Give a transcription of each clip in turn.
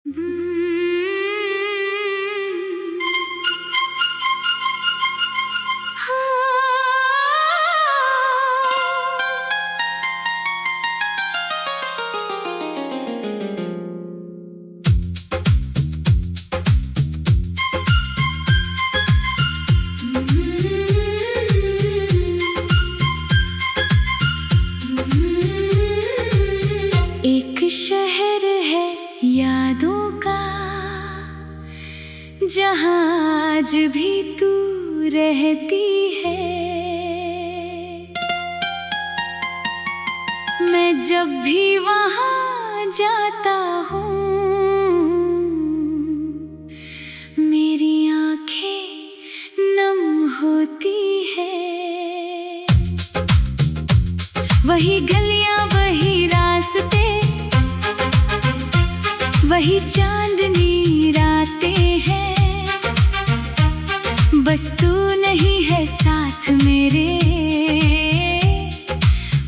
एक शहर है यादों का, जहाँ आज भी तू रहती है। मैं जब भी वहाँ जाता हूँ, मेरी आंखें नम होती है। वही गलियां, वही रास्ते, वही चांदनी रातें हैं। बस तू नहीं है साथ मेरे,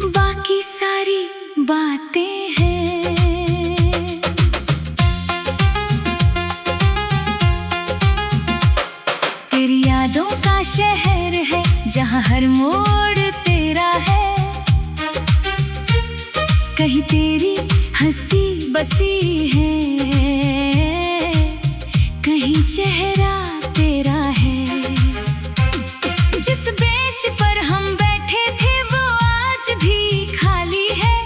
बाकी सारी बातें हैं। तेरी यादों का शहर है, जहाँ हर मोड़ तेरा है। कहीं तेरी हंसी बसी है, कहीं चेहरा तेरा है। जिस बेंच पर हम बैठे थे वो आज भी खाली है।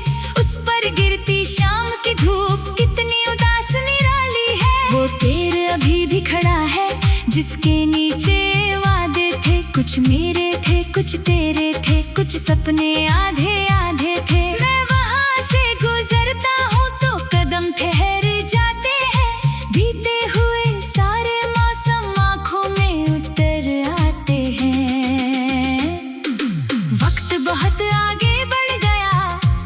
उस पर गिरती शाम की धूप कितनी उदास निराली है। वो पेड़ अभी भी खड़ा है, जिसके नीचे वादे थे। कुछ मेरे थे, कुछ तेरे थे, कुछ सपने आधे आधे थे। मैं वहाँ से गुजरता हूँ तो कदम ठहर जाते हैं। बीते हुए सारे मौसम आँखों में उतर आते हैं। वक्त बहुत आगे बढ़ गया,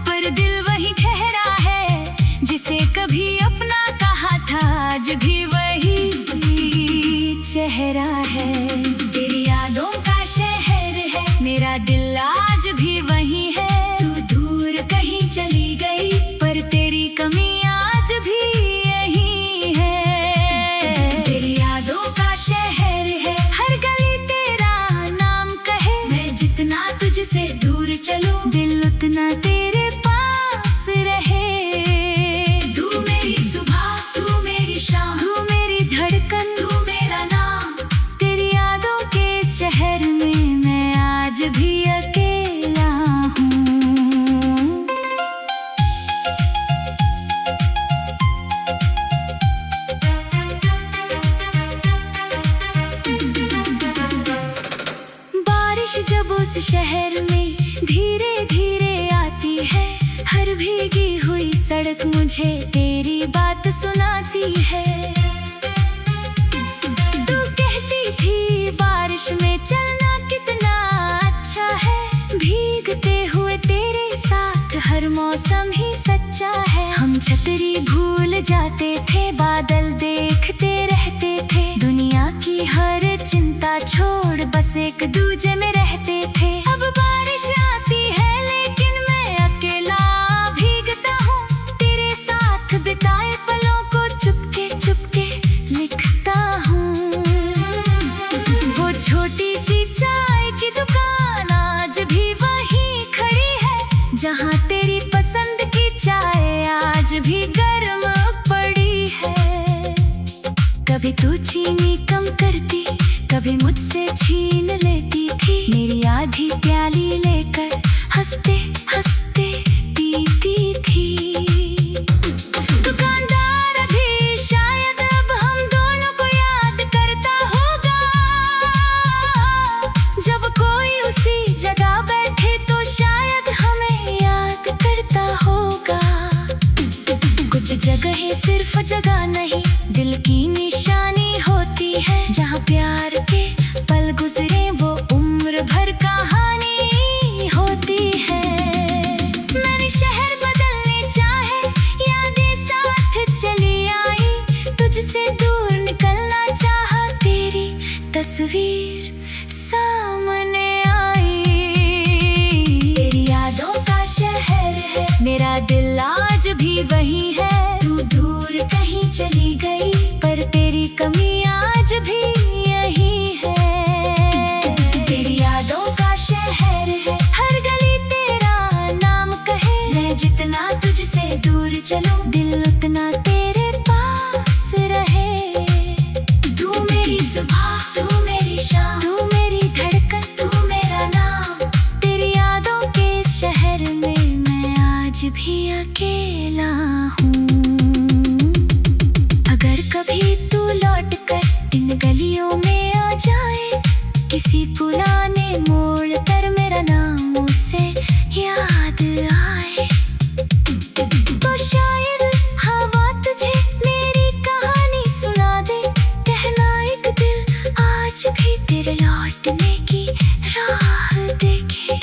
पर दिल वही ठहरा है। जिसे कभी अपना कहा था, आज भी वही चेहरा है। तेरी यादों का शहर है, मेरा दिल आज भी वही है। तू दूर कहीं चली गई, पर तेरी कमी आज भी यही है। तेरी यादों का शहर है, हर गली तेरा नाम कहे। मैं जितना तुझसे दूर चलूं, दिल उतना तेरे पास रहे। तू मेरी सुबह, तू मेरी शाम, तू मेरी धड़कन, तू मेरा नाम। तेरी यादों के शहर में मैं आज भी अकेला हूँ। बारिश जब उस शहर में धीरे धीरे आती है, हर भीगी हुई सड़क मुझे तेरी बात सुनाती है। तू कहती थी बारिश में चलना कितना अच्छा है। भीगते हुए तेरे साथ हर मौसम ही सच्चा है। हम छतरी भूल जाते थे, बादल देखते रहते थे। दुनिया की हर चिंता छोड़ बस एक दूजे में रहते थे। अब बारिश आती है लेकिन मैं अकेला भीगता हूँ। तेरे साथ बिताए पलों को चुपके चुपके लिखता हूँ। वो छोटी सी चाय की दुकान आज भी वहीं खड़ी है, जहाँ तेरी पसंद की चाय आज भी गर्म पड़ी है। कभी तू चीनी कम करती, कभी मुझसे छीन लेती थी। मेरी आधी प्याली लेकर हंसते हंसते पीती थी। दुकानदार भी शायद अब हम दोनों को याद करता होगा। जब कोई उसी जगह बैठे तो शायद हमें याद करता होगा। कुछ जगहें सिर्फ जगह नहीं, दिल की निशानी होती है। जहाँ प्यार के पल गुजरे वो उम्र भर कहानी होती है। मैंने शहर बदलने चाहे, यादें साथ चली आई। तुझसे दूर निकलना चाहा, तेरी तस्वीर सामने आई। तेरी यादों का शहर है, मेरा दिल आज भी वही है। तू दूर कहीं चली गई, पर तेरी कमी आज भी यही है। तेरी यादों का शहर है, हर गली तेरा नाम कहे। मैं जितना तुझसे दूर चलूं, दिल उतना तेरे पास रहे। तू मेरी सुबह, तू मेरी शाम, तू मेरी धड़कन, तू मेरा नाम। तेरी यादों के शहर में मैं आज भी अकेला हूँ। अगर कभी तू लौट कर इन गलियों में आ जाए, किसी पुराने मोड़ पर मेरा नाम उसे याद आए, तो शायद हवा तुझे मेरी कहानी सुना दे। कहना एक दिल आज भी तेरे लौटने की राह देखे।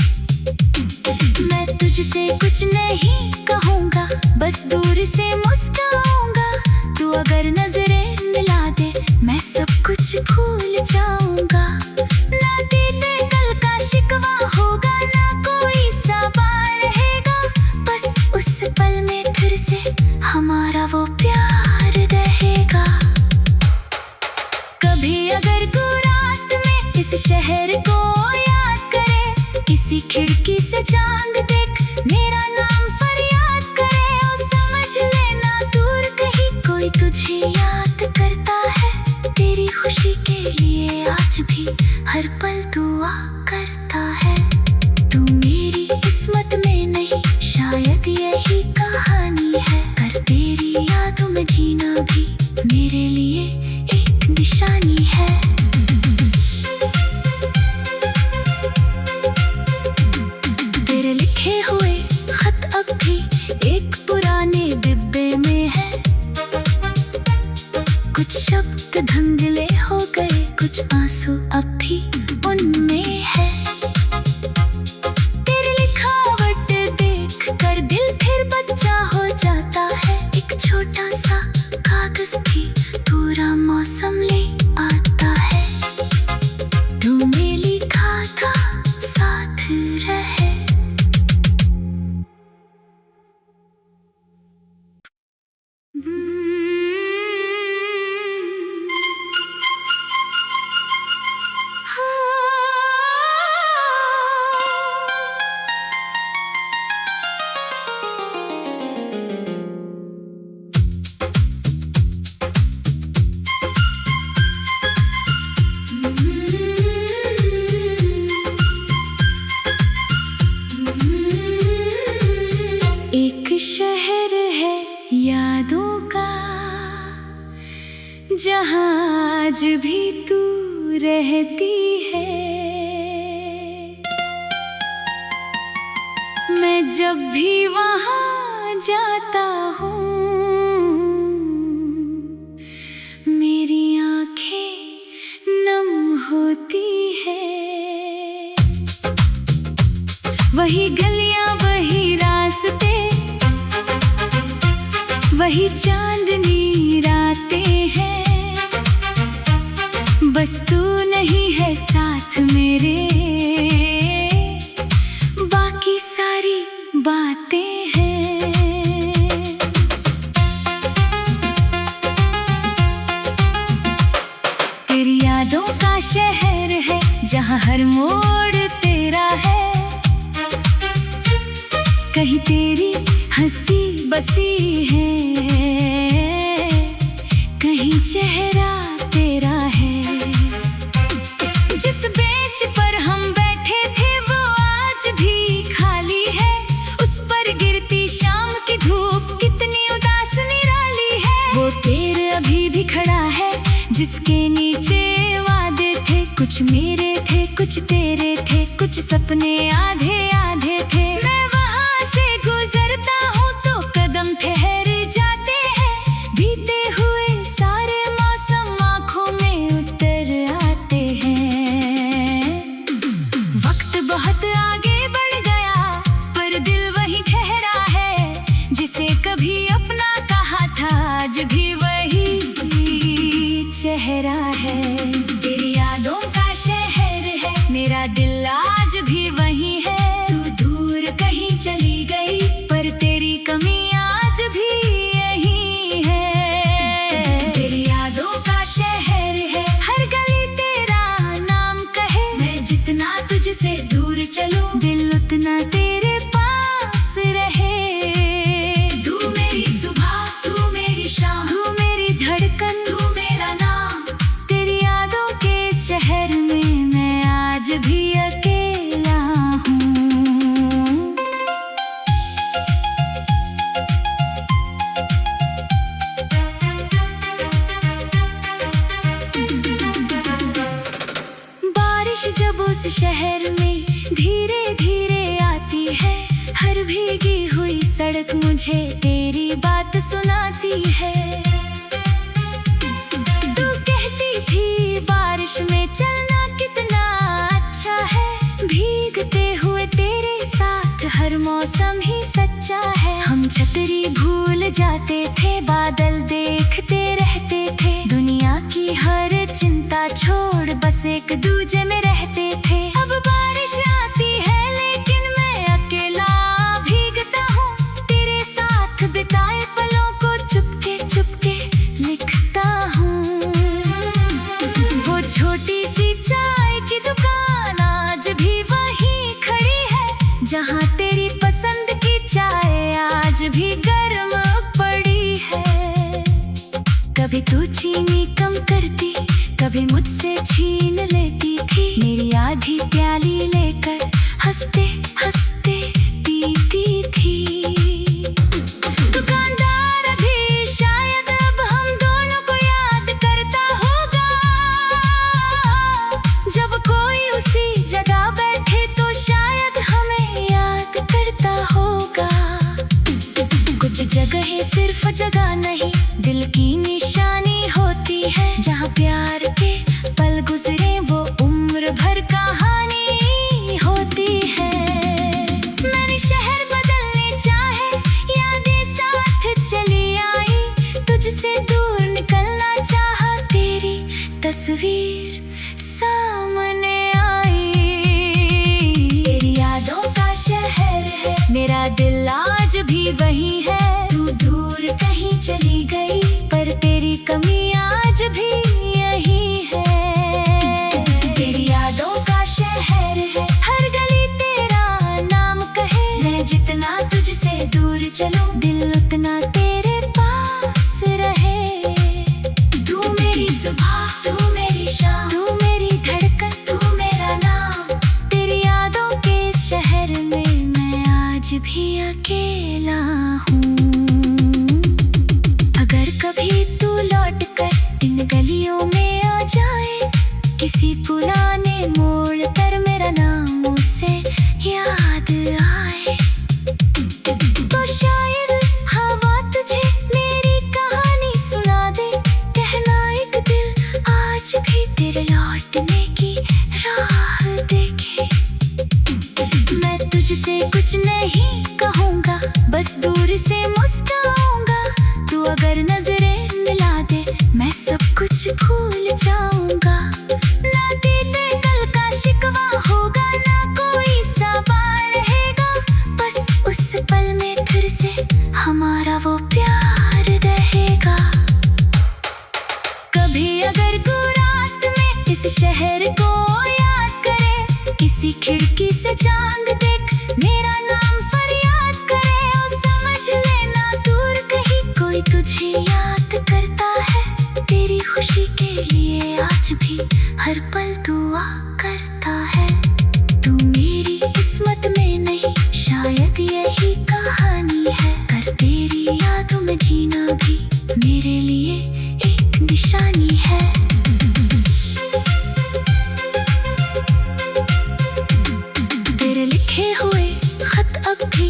मैं तुझसे कुछ नहीं कहूँगा, बस दूर से मुस्कुराऊंगा। तू अगर नजरें मिला दे, मैं सब कुछ भूल जाऊंगा। ना बीते कल का शिकवा होगा, ना कोई सवाल रहेगा। बस उस पल में फिर से हमारा वो प्यार रहेगा। कभी अगर तू रात में इस शहर को याद करे, किसी खिड़की से चांद देख मेरा नाम फरियाद करे, और समझ लेना दूर कहीं कोई तुझे याद करता है। तेरी खुशी के लिए आज भी हर पल दुआ करता है। तू मेरी किस्मत में नहीं, शायद यही कहानी है। कर तेरी यादों में जीना भी मेरे लिए एक निशानी है। तेरे लिखे हुए खत अब भी एक पुराने डिब्बे में है। कुछ शब्द धुंधले हो गए, कुछ आंसू अब भी उनमें है। तेरी लिखावट देख कर दिल फिर बच्चा हो जाता है। एक छोटा सा कागज भी पूरा मौसम ले आता है। तूने लिखा था साथ रहे। एक शहर है यादों का, जहाँ आज भी तू रहती है। मैं जब भी वहाँ जाता हूँ, मेरी आंखें नम होती है। वही गलियां, वही रास्ते, वही चांदनी रातें हैं। बस तू नहीं है साथ मेरे, बाकी सारी बातें हैं। तेरी यादों का शहर है, जहाँ हर मोड़ तेरा है। कहीं तेरी हंसी बसी है, कहीं चेहरा तेरा है। जिस बेंच पर हम बैठे थे वो आज भी खाली है। उस पर गिरती शाम की धूप कितनी उदास निराली है। वो पेड़ अभी भी खड़ा है, जिसके नीचे वादे थे। कुछ मेरे थे, कुछ तेरे थे, कुछ सपने आधे आधे थे। मैं वहाँ से गुजरता हूँ तो कदम ठहर जाते हैं। बीते हुए सारे मौसम आँखों में उतर आते हैं। वक्त बहुत आगे बढ़ गया, पर दिल वही ठहरा है। जिसे कभी अपना कहा था, आज भी वही चेहरा है। तेरी यादों का शहर है, मेरा दिल आज भी वही है। तू दूर कहीं चली गई, पर तेरी कमी आज भी यही है। तुझसे दूर चलूं, दिल उतना तेरे पास रहे। तू मेरी सुबह, तू मेरी शाम, तू मेरी धड़कन, तू मेरा नाम। तेरी यादों के शहर में मैं आज भी अकेला हूँ। बारिश जब उस शहर में धीरे धीरे आती है, हर भीगी हुई सड़क मुझे तेरी बात सुनाती है। तू कहती थी बारिश में चलना कितना अच्छा है, भीगते हुए तेरे साथ हर मौसम ही सच्चा है। हम छतरी भूल जाते थे, बादल देखते रहते थे, दुनिया की हर चिंता छोड़ बस एक दूजे में रहते थे। अब बारिश आती है लेकिन मैं अकेला भीगता हूँ, तेरे साथ बिताए पलों को चुपके चुपके लिखता हूँ। वो छोटी सी चाय की दुकान आज भी वहीं खड़ी है, जहाँ तेरी पसंद की चाय आज भी गर्म पड़ी है। कभी तू चीनी कम करती, कभी मुझसे छीन लेती थी, मेरी आधी प्याली लेकर हंसते हंसते पीती थी। दुकानदार भी शायद अब हम दोनों को याद करता होगा, जब कोई उसी जगह बैठे तो शायद हमें याद करता होगा। कुछ जगहें सिर्फ जगह नहीं, दिल की निशानी होती है, जहाँ प्यार के पल गुजरे वो उम्र भर कहानी होती है। मैंने शहर बदलने चाहे, यादें साथ चली आई, तुझसे दूर निकलना चाहा, तेरी तस्वीर सामने आई। तेरी यादों का शहर है, मेरा दिल आज भी वही है। तू दूर कहीं चली गई पर तेरी कमी आज भी यही है। तेरी यादों का शहर है, हर गली तेरा नाम कहे, मैं जितना तुझसे दूर चलूं, दिल उतना तेरे पास रहे। तू मेरी सुबह, तू मेरी शाम, तू मेरी धड़कन, तू मेरा नाम। तेरी यादों के शहर में मैं आज भी अकेला हूँ। अगर कभी तू लौट कर इन गलियों में आ जाए, किसी पुराने मोड़ पर मेरा नाम उसे याद आए, तो शायद हवा तुझे मेरी कहानी सुना दे, कहना एक दिल आज भी तेरे लौटने की राह देखे। मैं तुझसे कुछ नहीं कहूँगा, बस दूर से मुस्कुराऊंगा, तू अगर नजरें मिला दे मैं सब कुछ भूल जाऊंगा। ना बीते कल का शिकवा होगा, ना कोई सवाल रहेगा, बस उस पल में फिर से हमारा वो प्यार रहेगा। कभी अगर तू रात में इस शहर को याद करे, किसी खिड़की से चांद देख मेरा नाम फरियाद करे, और समझ लेना दूर कहीं कोई तुझे याद करता है, तेरी खुशी के लिए आज भी हर पल दुआ करता है। तू मेरी किस्मत में नहीं, शायद यही कहानी है, कर तेरी यादों में जीना भी मेरे लिए एक निशानी है। तेरे लिखे हुए खत अब भी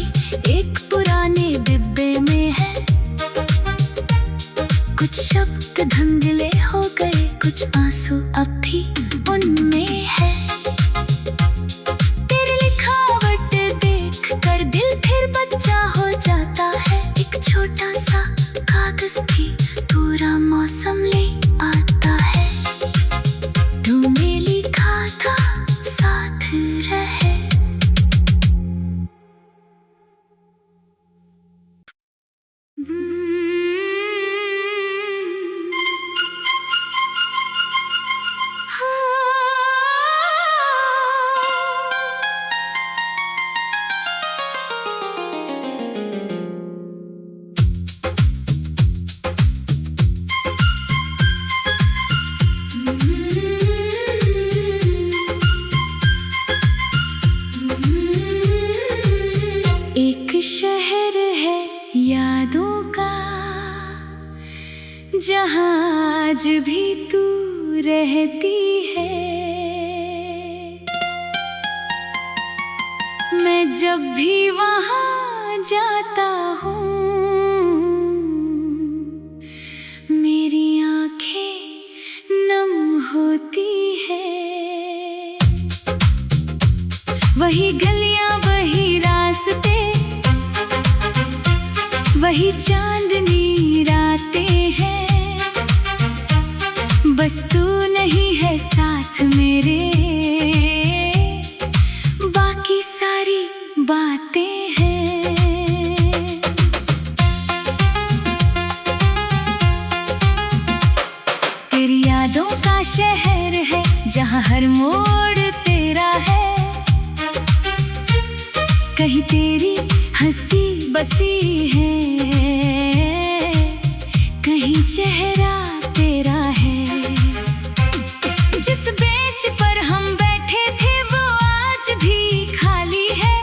एक पुराने डिब्बे में है, कुछ शब्द धुंधले हो गए, कुछ आंसू अब भी उनमें है। तेरी लिखावट देख कर दिल फिर बच्चा हो जाता है, एक छोटा सा कागज भी पूरा मौसम ले आता है। तूने लिखा था साथ रहे। हाँ। जहाँ आज भी तू रहती है। मैं जब भी वहाँ जाता हूँ मेरी आंखें नम होती है। वही गलियां वही रास्ते वही चांदनी रातें हैं, बस तू नहीं है साथ मेरे, बाकी सारी बातें हैं। तेरी यादों का शहर है जहाँ हर मोड़ तेरा है। कहीं तेरी हंसी बसी है, कहीं चेहरा तेरा है। जिस बेंच पर हम बैठे थे वो आज भी खाली है।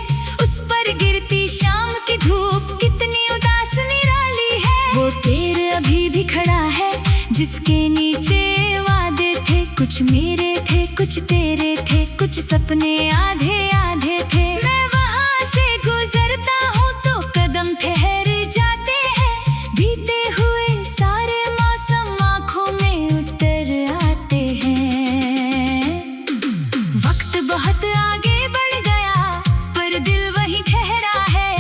उस पर गिरती शाम की धूप कितनी उदास निराली है। वो पेड़ अभी भी खड़ा है जिसके नीचे वादे थे। कुछ मेरे थे कुछ तेरे थे, कुछ सपने आधे आधे थे। मैं वहाँ से गुजरता हूँ तो कदम ठहर जाते हैं। बीते हुए सारे मौसम आँखों में उतर आते हैं। वक्त बहुत आगे बढ़ गया पर दिल वही ठहरा है।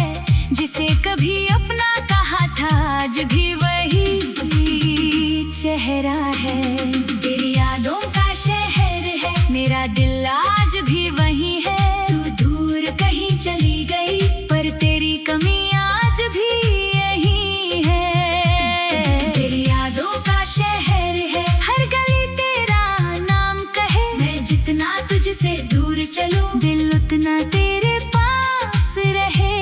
जिसे कभी अपना कहा था आज भी वही चेहरा है। तेरी यादों का शहर है मेरा दिल आज भी वही है। तू दूर कहीं चली गई पर तेरी कमी आज भी यही है। तेरी यादों का शहर है हर गली तेरा नाम कहे। मैं जितना तुझसे दूर चलूं दिल उतना तेरे पास रहे।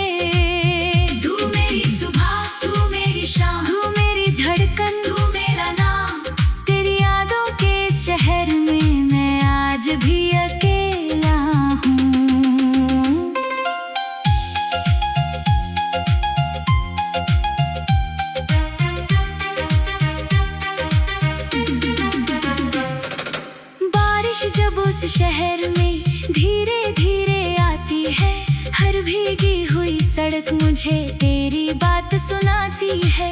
तू मेरी सुबह तू मेरी शाम, तू मेरी धड़कन तू मेरा नाम। तेरी यादों के शहर में मैं आज भी अकेला हूँ। बारिश जब उस शहर में धीरे धीरे आती है, हर भीगी हुई सड़क मुझे तेरी बात सुनाती है।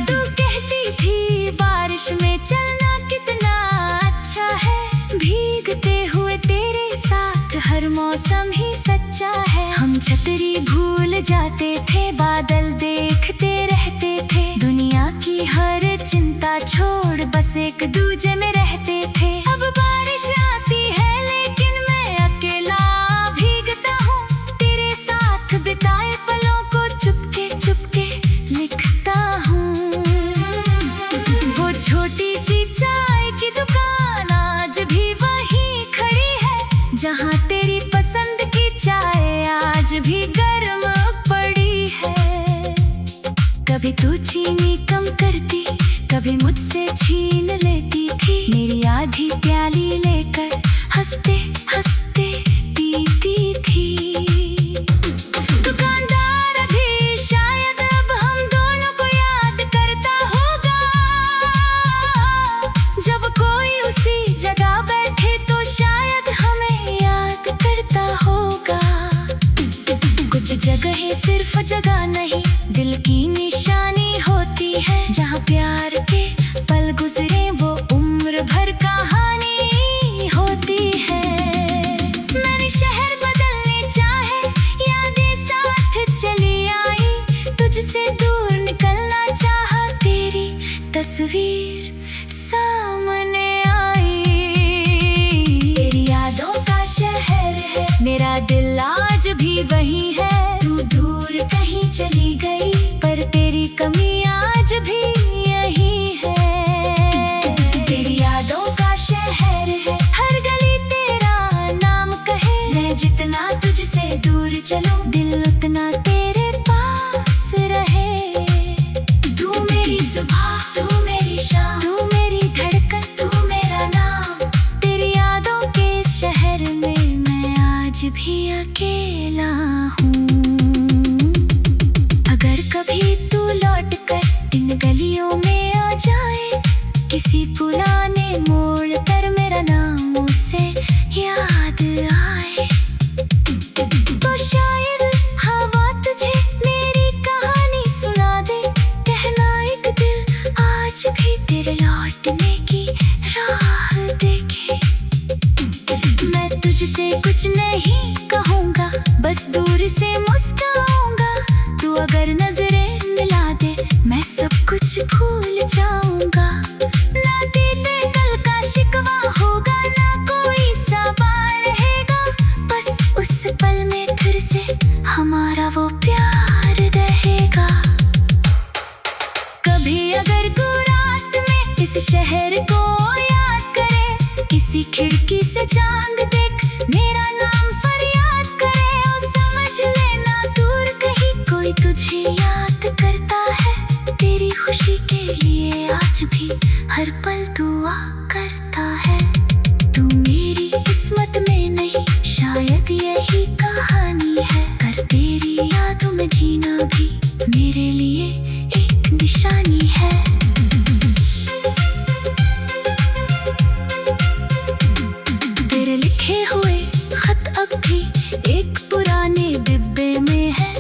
तू कहती थी बारिश में चलना कितना अच्छा है। भीगते हुए तेरे साथ हर मौसम ही सच्चा है। हम छतरी भूल जाते थे बादल देखते रहते थे। दुनिया की हर चिंता छोड़ बस एक दूजे में रहते थे। अब बारिश आती है लेकिन मैं अकेला भीगता हूँ। तेरे साथ बिताए पलों को चुपके चुपके लिखता हूँ। वो छोटी सी चाय की दुकान आज भी वहीं खड़ी है जहाँ तेरी पसंद की चाय आज भी गर्म पड़ी है। कभी तू चीनी कम करती कभी मुझसे छीन लेती थी। मेरी आधी प्याली लेकर हंसते हंसते पीती थी। दुकानदार अभी शायद अब हम दोनों को याद करता होगा। जब कोई उसी जगह बैठे तो शायद हमें याद करता होगा। कुछ जगहें सिर्फ जगह नहीं दिल की निशानी होती है। जहाँ प्यार के पल गुजरे वो उम्र भर कहानी होती है। मैंने शहर बदलने चाहे यादें साथ चली आई। तुझसे दूर निकलना चाहा तेरी तस्वीर सामने आई। तेरी यादों का शहर है मेरा दिल आज भी वही है। तू दूर कहीं चली गई पर तेरी कमी आज भी यही है। तेरी यादों का शहर है हर गली तेरा नाम कहे। मैं जितना तुझसे दूर चलूं दिल उतना तेरे पास रहे। तू मेरी सुबह तू मेरी शाम, तू मेरी धड़कन तू मेरा नाम। तेरी यादों के शहर में मैं आज भी अकेला हूँ। अगर कभी तू लौट कर इन तुझसे कुछ नहीं कहूँगा, बस दूर से मुस्कुराऊंगा। तू अगर नजरें मिला दे मैं सब कुछ भूल जाऊंगा। ना बीते कल का शिकवा होगा, ना कोई सवाल रहेगा, बस उस पल में फिर से हमारा वो प्यार रहेगा। कभी अगर तू रात में इस शहर को याद करे, किसी खिड़की से चांद देख मेरा नाम फरियाद करे, और समझ लेना दूर कहीं कोई तुझे याद करता है। तेरी खुशी के लिए आज भी हर पल दुआ करता है। तू मेरी किस्मत में नहीं, शायद यही कहानी है, पर तेरी यादों में जीना भी मेरे लिए एक निशानी है। तेरे लिखे हुए खत अब भी एक पुराने डिब्बे में है,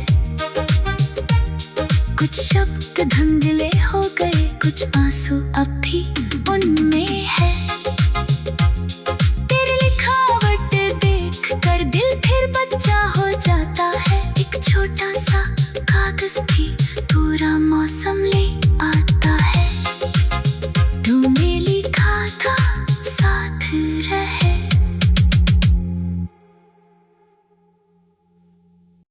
कुछ शब्द धुंधले हो गए, कुछ आंसू अब भी